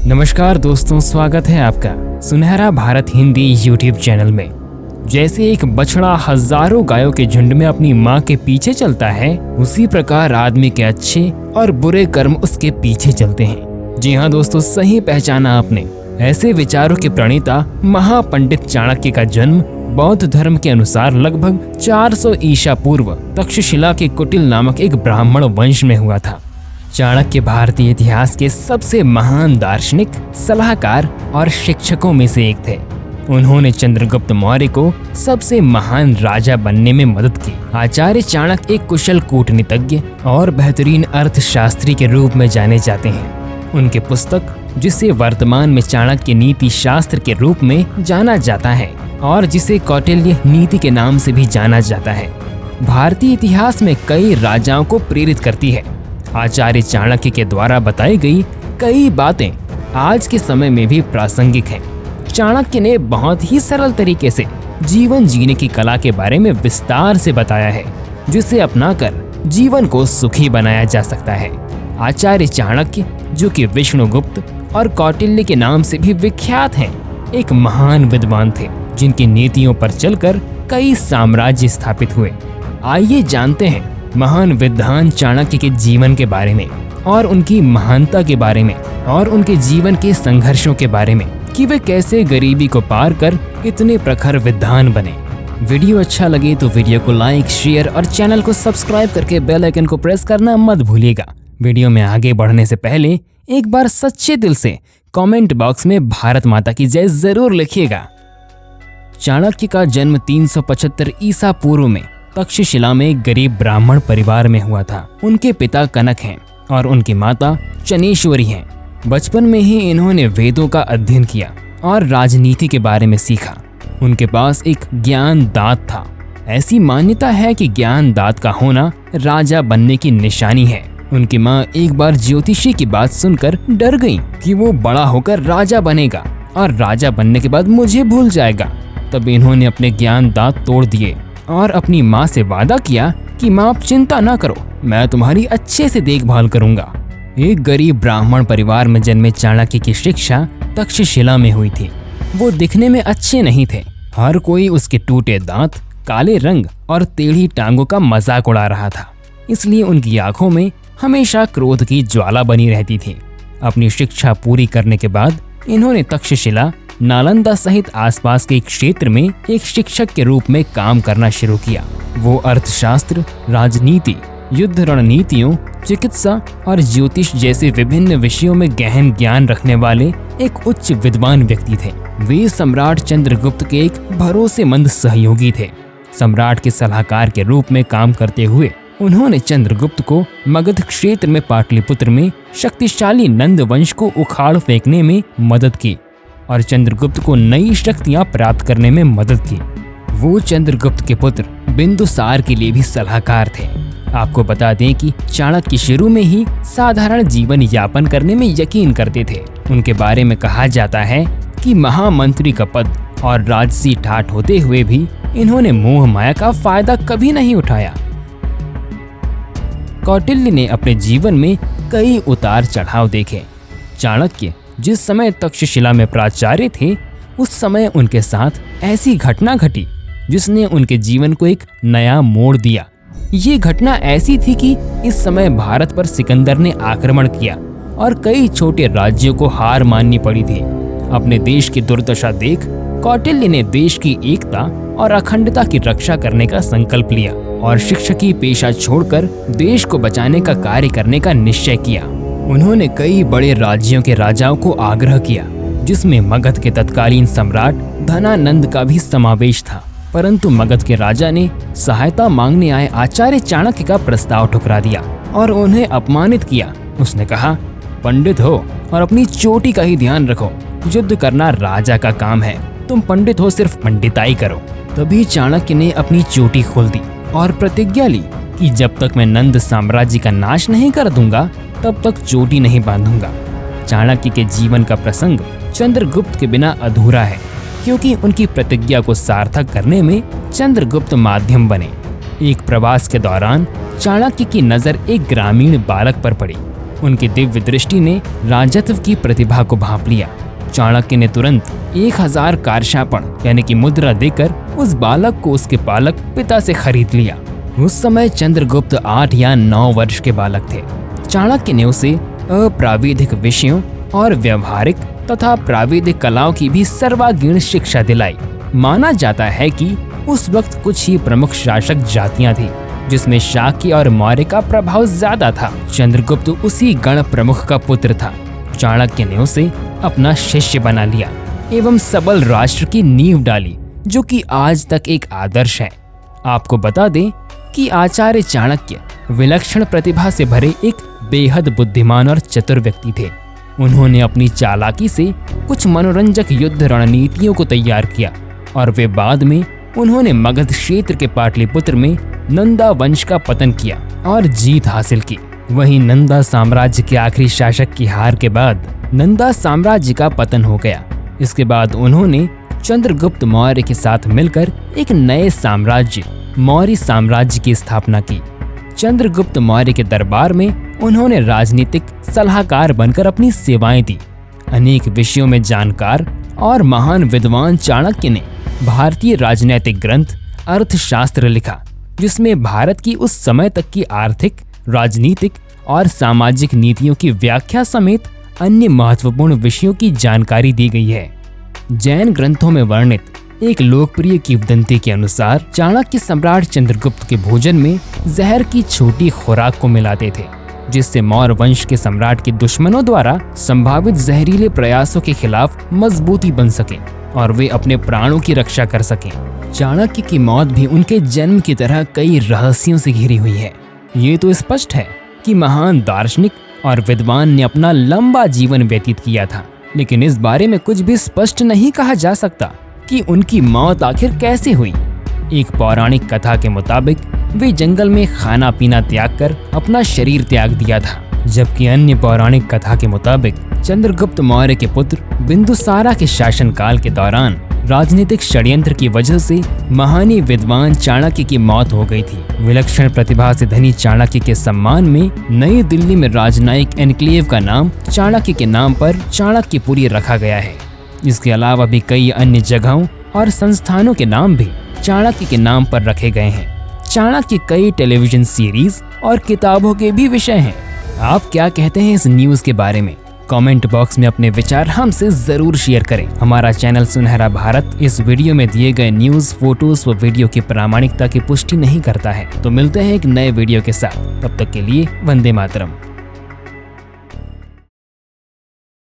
नमस्कार दोस्तों, स्वागत है आपका सुनहरा भारत हिंदी यूट्यूब चैनल में। जैसे एक बछड़ा हजारों गायों के झुंड में अपनी माँ के पीछे चलता है, उसी प्रकार आदमी के अच्छे और बुरे कर्म उसके पीछे चलते हैं। जी हाँ दोस्तों, सही पहचाना आपने। ऐसे विचारों के प्रणेता महापंडित चाणक्य का जन्म बौद्ध धर्म के अनुसार लगभग 400 ईसा पूर्व तक्षशिला के कुटिल नामक एक ब्राह्मण वंश में हुआ था। चाणक्य भारतीय इतिहास के सबसे महान दार्शनिक, सलाहकार और शिक्षकों में से एक थे। उन्होंने चंद्रगुप्त मौर्य को सबसे महान राजा बनने में मदद की। आचार्य चाणक्य एक कुशल कूटनीतिज्ञ और बेहतरीन अर्थशास्त्री के रूप में जाने जाते हैं। उनके पुस्तक, जिसे वर्तमान में चाणक्य नीति शास्त्र के रूप में जाना जाता है और जिसे कौटिल्य नीति के नाम से भी जाना जाता है, भारतीय इतिहास में कई राजाओं को प्रेरित करती है। आचार्य चाणक्य के द्वारा बताई गई कई बातें आज के समय में भी प्रासंगिक हैं। चाणक्य ने बहुत ही सरल तरीके से जीवन जीने की कला के बारे में विस्तार से बताया है, जिसे अपनाकर जीवन को सुखी बनाया जा सकता है। आचार्य चाणक्य, जो कि विष्णुगुप्त और कौटिल्य के नाम से भी विख्यात हैं, एक महान विद्वान थे, जिनकी नीतियों पर चलकर कई साम्राज्य स्थापित हुए। आइए जानते हैं महान विद्वान चाणक्य के जीवन के बारे में और उनकी महानता के बारे में और उनके जीवन के संघर्षों के बारे में कि वे कैसे गरीबी को पार कर इतने प्रखर विद्वान बने। वीडियो अच्छा लगे तो वीडियो को लाइक, शेयर और चैनल को सब्सक्राइब करके बेल आइकन को प्रेस करना मत भूलिएगा। वीडियो में आगे बढ़ने से पहले एक बार सच्चे दिल से कमेंट बॉक्स में भारत माता की जय जरूर लिखिएगा। चाणक्य का जन्म 375 ईसा पूर्व में तक्षशिला में एक गरीब ब्राह्मण परिवार में हुआ था। उनके पिता कनक हैं और उनकी माता चनेश्वरी हैं। बचपन में ही इन्होंने वेदों का अध्ययन किया और राजनीति के बारे में सीखा। उनके पास एक ज्ञान दात था। ऐसी मान्यता है कि ज्ञान दात का होना राजा बनने की निशानी है। उनकी माँ एक बार ज्योतिषी की बात सुनकर डर गई कि वो बड़ा होकर राजा बनेगा और राजा बनने के बाद मुझे भूल जाएगा। तब इन्होंने अपने ज्ञान दात तोड़ दिए और अपनी माँ से वादा किया कि माँ, आप चिंता ना करो, मैं तुम्हारी अच्छे से देखभाल करूंगा। एक गरीब ब्राह्मण परिवार में जन्मे चाणक्य की शिक्षा तक्षशिला में हुई थी। वो दिखने में अच्छे नहीं थे। हर कोई उसके टूटे दांत, काले रंग और टेढ़ी टांगों का मजाक उड़ा रहा था। इसलिए उनकी आंखों में हमेशा क्रोध की ज्वाला बनी रहती थी। अपनी शिक्षा पूरी करने के बाद इन्होंने तक्षशिला, नालंदा सहित आसपास के क्षेत्र में एक शिक्षक के रूप में काम करना शुरू किया। वो अर्थशास्त्र, राजनीति, युद्ध रणनीतियों, चिकित्सा और ज्योतिष जैसे विभिन्न विषयों में गहन ज्ञान रखने वाले एक उच्च विद्वान व्यक्ति थे। वे सम्राट चंद्रगुप्त के एक भरोसेमंद सहयोगी थे। सम्राट के सलाहकार के रूप में काम करते हुए उन्होंने चंद्रगुप्त को मगध क्षेत्र में पाटलिपुत्र में शक्तिशाली नंद वंश को उखाड़ फेंकने में मदद की और चंद्रगुप्त को नई शक्तियां प्राप्त करने में मदद की। वो चंद्रगुप्त के पुत्र बिंदुसार के लिए भी सलाहकार थे। आपको बता दें कि चाणक्य शुरू में ही साधारण जीवन यापन करने में यकीन करते थे। उनके बारे में कहा जाता है कि महामंत्री का पद और राजसी ठाठ होते हुए भी इन्होंने मोह माया का फायदा कभी नहीं उठाया। कौटिल्य ने अपने जीवन में कई उतार चढ़ाव देखे। चाणक्य जिस समय तक्षशिला में प्राचार्य थे, उस समय उनके साथ ऐसी घटना घटी जिसने उनके जीवन को एक नया मोड़ दिया। ये घटना ऐसी थी कि इस समय भारत पर सिकंदर ने आक्रमण किया और कई छोटे राज्यों को हार माननी पड़ी थी। अपने देश की दुर्दशा देख कौटिल्य ने देश की एकता और अखंडता की रक्षा करने का संकल्प लिया और शिक्षकी पेशा छोड़कर देश को बचाने का कार्य करने का निश्चय किया। उन्होंने कई बड़े राज्यों के राजाओं को आग्रह किया, जिसमें मगध के तत्कालीन सम्राट धनानंद का भी समावेश था। परंतु मगध के राजा ने सहायता मांगने आए आचार्य चाणक्य का प्रस्ताव ठुकरा दिया और उन्हें अपमानित किया। उसने कहा, पंडित हो और अपनी चोटी का ही ध्यान रखो। युद्ध करना राजा का काम है, तुम पंडित हो, सिर्फ पंडिताई करो। तभी चाणक्य ने अपनी चोटी खोल दी और प्रतिज्ञा ली कि जब तक मैं नंद साम्राज्य का नाश नहीं कर दूंगा, तब तक चोटी नहीं बांधूंगा। चाणक्य के जीवन का प्रसंग चंद्रगुप्त के बिना अधूरा है, क्योंकि उनकी प्रतिज्ञा को सार्थक करने में चंद्रगुप्त माध्यम बने। एक प्रवास के दौरान चाणक्य की नजर एक ग्रामीण बालक पर पड़ी। उनकी दिव्य दृष्टि ने राजत्व की प्रतिभा को भांप लिया। चाणक्य ने तुरंत 1000 कारशापण यानी कि मुद्रा देकर उस बालक को उसके पालक पिता से खरीद लिया। उस समय चंद्रगुप्त 8 या 9 वर्ष के बालक थे। चाणक्य ने उसे अप्राविधिक विषयों और व्यवहारिक तथा प्राविधिक कलाओं की भी सर्वांगीण शिक्षा दिलाई। माना जाता है कि उस वक्त कुछ ही प्रमुख शासक जातियां थी जिसमें शाक्य और मौर्य का प्रभाव ज्यादा था। चंद्रगुप्त उसी गण प्रमुख का पुत्र था। चाणक्य ने उसे अपना शिष्य बना लिया एवं सबल राष्ट्र की नींव डाली, जो कि आज तक एक आदर्श है। आपको बता दें कि आचार्य चाणक्य विलक्षण प्रतिभा से भरे एक बेहद बुद्धिमान और चतुर व्यक्ति थे। उन्होंने अपनी चालाकी से कुछ मनोरंजक युद्ध रणनीतियों को तैयार किया और वे बाद में उन्होंने मगध क्षेत्र के पाटलिपुत्र में नंदा वंश का पतन किया और जीत हासिल की। वहीं नंदा साम्राज्य के आखिरी शासक की हार के बाद नंदा साम्राज्य का पतन हो गया। इसके बाद उन्होंने चंद्रगुप्त मौर्य के साथ मिलकर एक नए साम्राज्य मौर्य साम्राज्य की स्थापना की। चंद्रगुप्त मौर्य के दरबार में उन्होंने राजनीतिक सलाहकार बनकर अपनी सेवाएं दी। अनेक विषयों में जानकार और महान विद्वान चाणक्य ने भारतीय राजनैतिक ग्रंथ अर्थशास्त्र लिखा, जिसमें भारत की उस समय तक की आर्थिक, राजनीतिक और सामाजिक नीतियों की व्याख्या समेत अन्य महत्वपूर्ण विषयों की जानकारी दी गई है। जैन ग्रंथों में वर्णित एक लोकप्रिय किंवदंती के अनुसार चाणक्य सम्राट चंद्रगुप्त के भोजन में जहर की छोटी खुराक को मिलाते थे, जिससे मौर्य वंश के सम्राट के दुश्मनों द्वारा संभावित जहरीले प्रयासों के खिलाफ मजबूती बन सके और वे अपने प्राणों की रक्षा कर सकें। चाणक्य की मौत भी उनके जन्म की तरह कई रहस्यों से घिरी हुई है। ये तो स्पष्ट है कि महान दार्शनिक और विद्वान ने अपना लंबा जीवन व्यतीत किया था, लेकिन इस बारे में कुछ भी स्पष्ट नहीं कहा जा सकता कि उनकी मौत आखिर कैसे हुई। एक पौराणिक कथा के मुताबिक वे जंगल में खाना पीना त्याग कर अपना शरीर त्याग दिया था, जबकि अन्य पौराणिक कथा के मुताबिक चंद्रगुप्त मौर्य के पुत्र बिंदुसारा के शासनकाल के दौरान राजनीतिक षड्यंत्र की वजह से महानी विद्वान चाणक्य की मौत हो गई थी। विलक्षण प्रतिभा से धनी चाणक्य के सम्मान में नई दिल्ली में राजनयिक एनक्लेव का नाम चाणक्य के नाम पर चाणक्यपुरी रखा गया है। इसके अलावा भी कई अन्य जगहों और संस्थानों के नाम भी चाणक्य के नाम पर रखे गए हैं। चाणक्य कई टेलीविजन सीरीज और किताबों के भी विषय हैं। आप क्या कहते हैं इस न्यूज़ के बारे में? कमेंट बॉक्स में अपने विचार हमसे जरूर शेयर करें। हमारा चैनल सुनहरा भारत इस वीडियो में दिए गए न्यूज़, फोटोज व वीडियो की प्रामाणिकता की पुष्टि नहीं करता है। तो मिलते हैं एक नए वीडियो के साथ, तब तक के लिए वंदे मातरम।